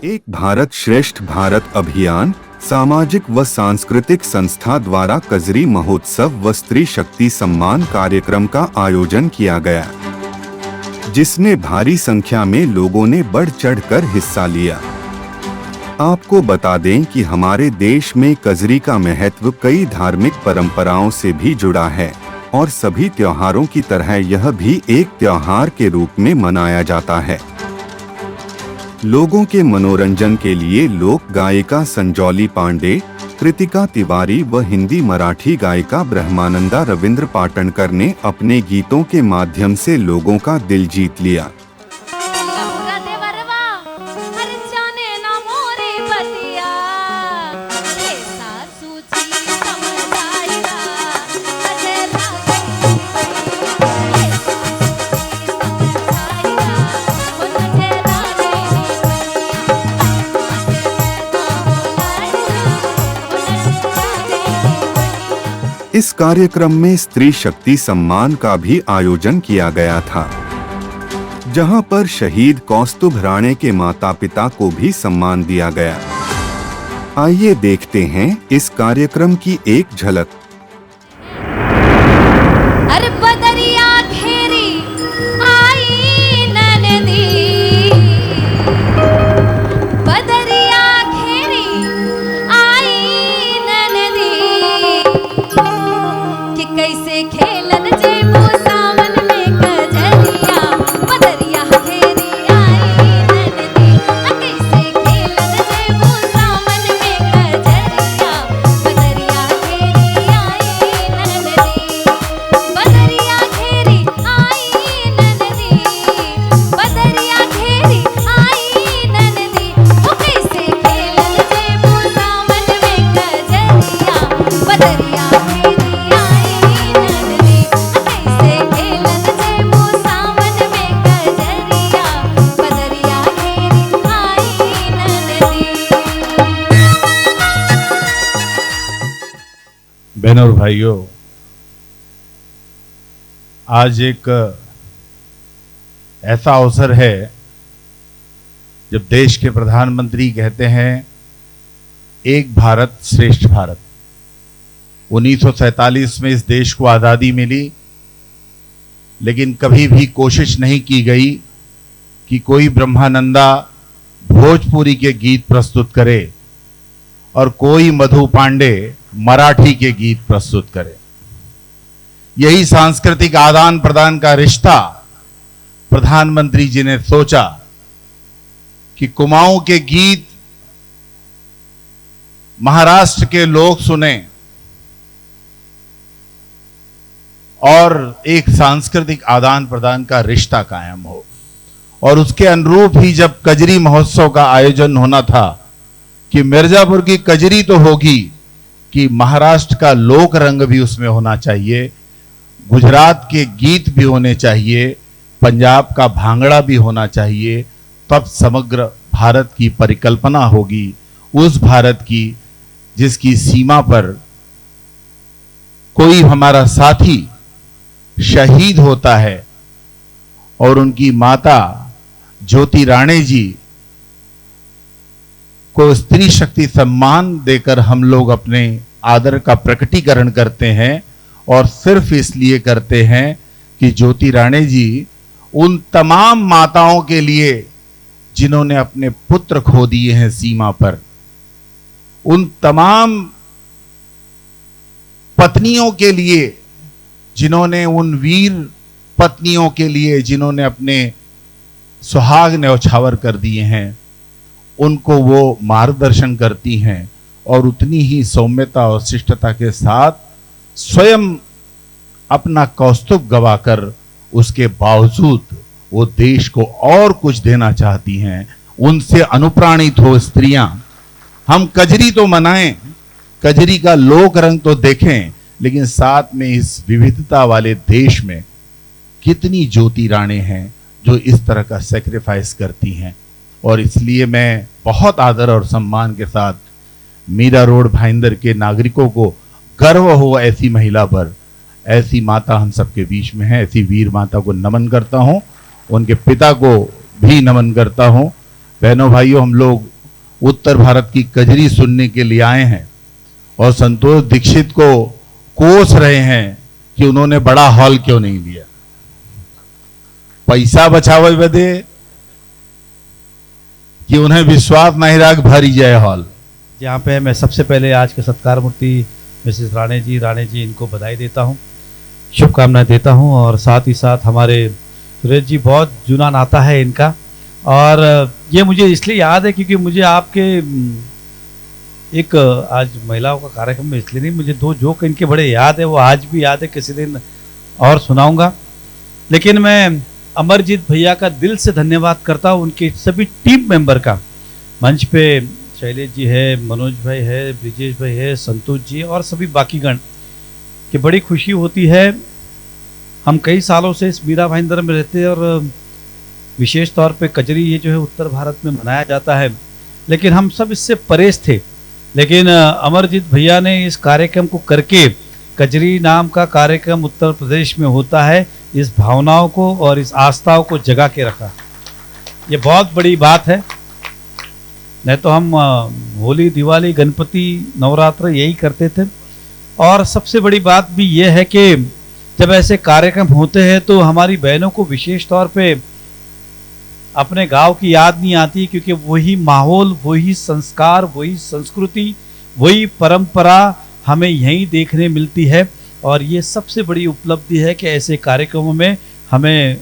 एक भारत श्रेष्ठ भारत अभियान सामाजिक व सांस्कृतिक संस्था द्वारा कजरी महोत्सव व स्त्री शक्ति सम्मान कार्यक्रम का आयोजन किया गया, जिसमें भारी संख्या में लोगों ने बढ़ चढ़कर हिस्सा लिया। आपको बता दें कि हमारे देश में कजरी का महत्व कई धार्मिक परंपराओं से भी जुड़ा है और सभी त्योहारों की तरह यह भी एक त्योहार के रूप में मनाया जाता है। लोगों के मनोरंजन के लिए लोक गायिका संजौली पांडे, कृतिका तिवारी व हिंदी मराठी गायिका ब्रह्मानंदा रविंद्र पाटणकर ने अपने गीतों के माध्यम से लोगों का दिल जीत लिया। इस कार्यक्रम में स्त्री शक्ति सम्मान का भी आयोजन किया गया था, जहां पर शहीद कौस्तुभ राणे के माता-पिता को भी सम्मान दिया गया। आइए देखते हैं इस कार्यक्रम की एक झलक। अरे बदरिया घेरी आई ननदी, बदरिया घेरी आई ननदी, कि कैसे खेलन जेबू सावन में कजरिया, बदरिया घेरी आई ननदी, कैसे खेलन जेबू सावन में कजरिया, बदरिया घेरी आई ननदी, बदरिया घेरी आई ननदी, बदरिया घेरी आई ननदी, वो कैसे खेलन जेबू सावन में कजरिया, बदरिया घेरी बहनों और भाइयों, आज एक ऐसा अवसर है जब देश के प्रधानमंत्री कहते हैं एक भारत श्रेष्ठ भारत। 1947 में इस देश को आज़ादी मिली, लेकिन कभी भी कोशिश नहीं की गई कि कोई ब्रह्मानंदा भोजपुरी के गीत प्रस्तुत करे और कोई मधु पांडे मराठी के गीत प्रस्तुत करे। यही सांस्कृतिक आदान प्रदान का रिश्ता प्रधानमंत्री जी ने सोचा कि कुमाऊं के गीत महाराष्ट्र के लोग सुने और एक सांस्कृतिक आदान प्रदान का रिश्ता कायम हो। और उसके अनुरूप ही जब कजरी महोत्सव का आयोजन होना था कि मिर्जापुर की कजरी तो होगी कि महाराष्ट्र का लोक रंग भी उसमें होना चाहिए, गुजरात के गीत भी होने चाहिए, पंजाब का भांगड़ा भी होना चाहिए, तब समग्र भारत की परिकल्पना होगी, उस भारत की जिसकी सीमा पर कोई हमारा साथी शहीद होता है और उनकी माता ज्योति राणे जी को स्त्री शक्ति सम्मान देकर हम लोग अपने आदर का प्रकटीकरण करते हैं। और सिर्फ इसलिए करते हैं कि ज्योति राणे जी उन तमाम माताओं के लिए जिन्होंने अपने पुत्र खो दिए हैं सीमा पर, उन तमाम पत्नियों के लिए जिन्होंने, उन वीर पत्नियों के लिए जिन्होंने अपने सुहाग न्यौछावर कर दिए हैं, उनको वो मार्गदर्शन करती हैं और उतनी ही सौम्यता और शिष्टता के साथ स्वयं अपना कौस्तुभ गवाकर उसके बावजूद वो देश को और कुछ देना चाहती हैं। उनसे अनुप्राणित हो स्त्रियां। हम कजरी तो मनाएं, कजरी का लोक रंग तो देखें, लेकिन साथ में इस विविधता वाले देश में कितनी ज्योति राणे हैं जो इस तरह का सैक्रिफाइस करती हैं। और इसलिए मैं बहुत आदर और सम्मान के साथ मीरा रोड भाईंदर के नागरिकों को गर्व हो ऐसी महिला पर, ऐसी माता हम सबके बीच में है, ऐसी वीर माता को नमन करता हूं, उनके पिता को भी नमन करता हूं। बहनों भाइयों, हम लोग उत्तर भारत की कजरी सुनने के लिए आए हैं और संतोष दीक्षित को कोस रहे हैं कि उन्होंने बड़ा हॉल क्यों नहीं लिया। पैसा बचावे बदे कि उन्हें विश्वास नहीं रहा भर ही जाए हॉल। यहाँ पे मैं सबसे पहले आज के सत्कार मूर्ति मिसेस राणे जी इनको बधाई देता हूँ, शुभकामनाएं देता हूँ। और साथ ही साथ हमारे सुरेश जी, बहुत जुना नाता है इनका। और ये मुझे इसलिए याद है क्योंकि मुझे आपके एक आज महिलाओं का कार्यक्रम में इसलिए नहीं, मुझे 2 जोक इनके बड़े याद है, वो आज भी याद है, किसी दिन और सुनाऊंगा। लेकिन मैं अमरजीत भैया का दिल से धन्यवाद करता हूँ, उनके सभी टीम मेंबर का। मंच पे शैलेश जी है, मनोज भाई है, ब्रिजेश भाई है, संतोष जी और सभी बाकी गण की बड़ी खुशी होती है। हम कई सालों से इस मीरा भाईंदर में रहते हैं और विशेष तौर पे कजरी ये जो है उत्तर भारत में मनाया जाता है, लेकिन हम सब इससे परेश थे। लेकिन अमरजीत भैया ने इस कार्यक्रम को करके, कजरी नाम का कार्यक्रम उत्तर प्रदेश में होता है, इस भावनाओं को और इस आस्थाओं को जगा के रखा। ये बहुत बड़ी बात है। नहीं तो हम होली, दिवाली, गणपति, नवरात्र यही करते थे। और सबसे बड़ी बात भी ये है कि जब ऐसे कार्यक्रम होते हैं तो हमारी बहनों को विशेष तौर पे अपने गांव की याद नहीं आती, क्योंकि वही माहौल, वही संस्कार, वही संस्कृति, वही परंपरा हमें यहीं देखने मिलती है। और ये सबसे बड़ी उपलब्धि है कि ऐसे कार्यक्रमों में हमें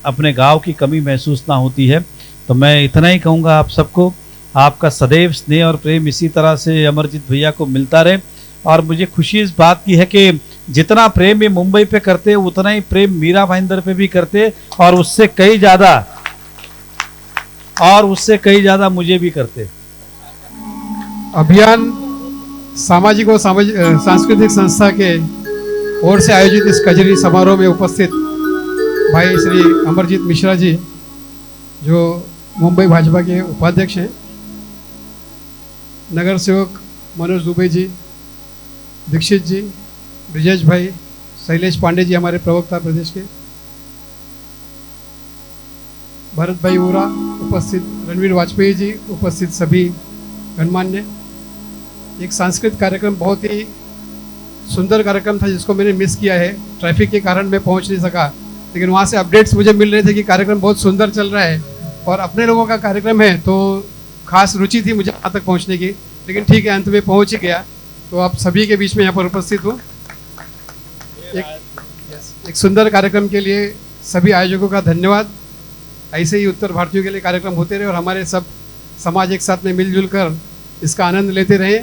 अपने गांव की कमी महसूस ना होती है। तो मैं इतना ही कहूँगा आप सबको, आपका सदैव स्नेह और प्रेम इसी तरह से अमरजीत भैया को मिलता रहे। और मुझे खुशी इस बात की है कि जितना प्रेम ये मुंबई पे करते हैं उतना ही प्रेम मीरा भाईंदर पे भी करते, और उससे कई ज़्यादा मुझे भी करते। अभियान सामाजिक और सांस्कृतिक संस्था के ओर से आयोजित इस कजरी समारोह में उपस्थित भाई श्री अमरजीत मिश्रा जी, जो मुंबई भाजपा के उपाध्यक्ष हैं, नगर सेवक मनोज दुबे जी, दीक्षित जी, ब्रिजेश भाई, शैलेश पांडे जी हमारे प्रवक्ता प्रदेश के, भरत भाई वोरा उपस्थित, रणवीर वाजपेयी जी उपस्थित, सभी गणमान्य। एक सांस्कृतिक कार्यक्रम, बहुत ही सुंदर कार्यक्रम था जिसको मैंने मिस किया है, ट्रैफिक के कारण मैं पहुंच नहीं सका। लेकिन वहाँ से अपडेट्स मुझे मिल रहे थे कि कार्यक्रम बहुत सुंदर चल रहा है और अपने लोगों का कार्यक्रम है, तो खास रुचि थी मुझे वहाँ तक पहुँचने की। लेकिन ठीक है, अंत में पहुँच ही गया। तो आप सभी के बीच में यहाँ पर उपस्थित हूँ। एक सुंदर कार्यक्रम के लिए सभी आयोजकों का धन्यवाद। ऐसे ही उत्तर भारतीयों के लिए कार्यक्रम होते रहे और हमारे सब समाज एक साथ में मिलजुल कर इसका आनंद लेते रहे।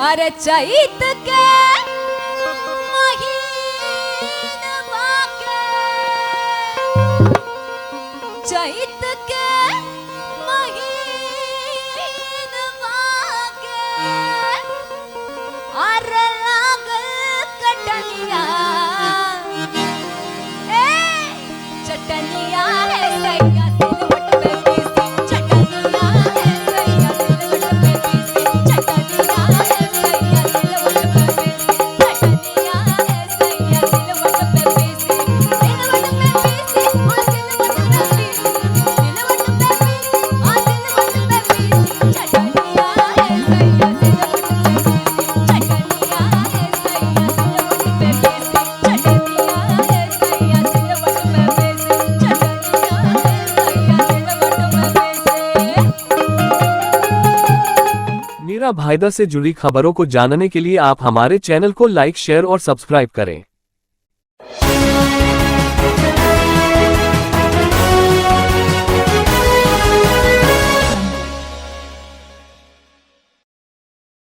अरे चैत के चैत के महीनवा के अरे लागल कटनिया, ए चटनिया है सैया सिलवट पे पीसी, चटनिया है सैया सिलवट पे पीसी, चटनिया है सैया सिलवट पे पीसी, चटनिया है सैया सिलवट पे पीसी, सिलवट पे पीसी और सिलवट पे पीसी, सिलवट पे पीसी और सिलवट पे पीसी, चटनिया है सैया सिलवट पे पीसी, चटनिया है सैया सिलवट पे पीसी, चटनिया है सैया सिलवट पे पीसी, चटनिया है सैया सिलवट पे पीसी। मीरा भाईंदर से जुड़ी खबरों को जानने के लिए आप हमारे चैनल को लाइक, शेयर और सब्सक्राइब करें।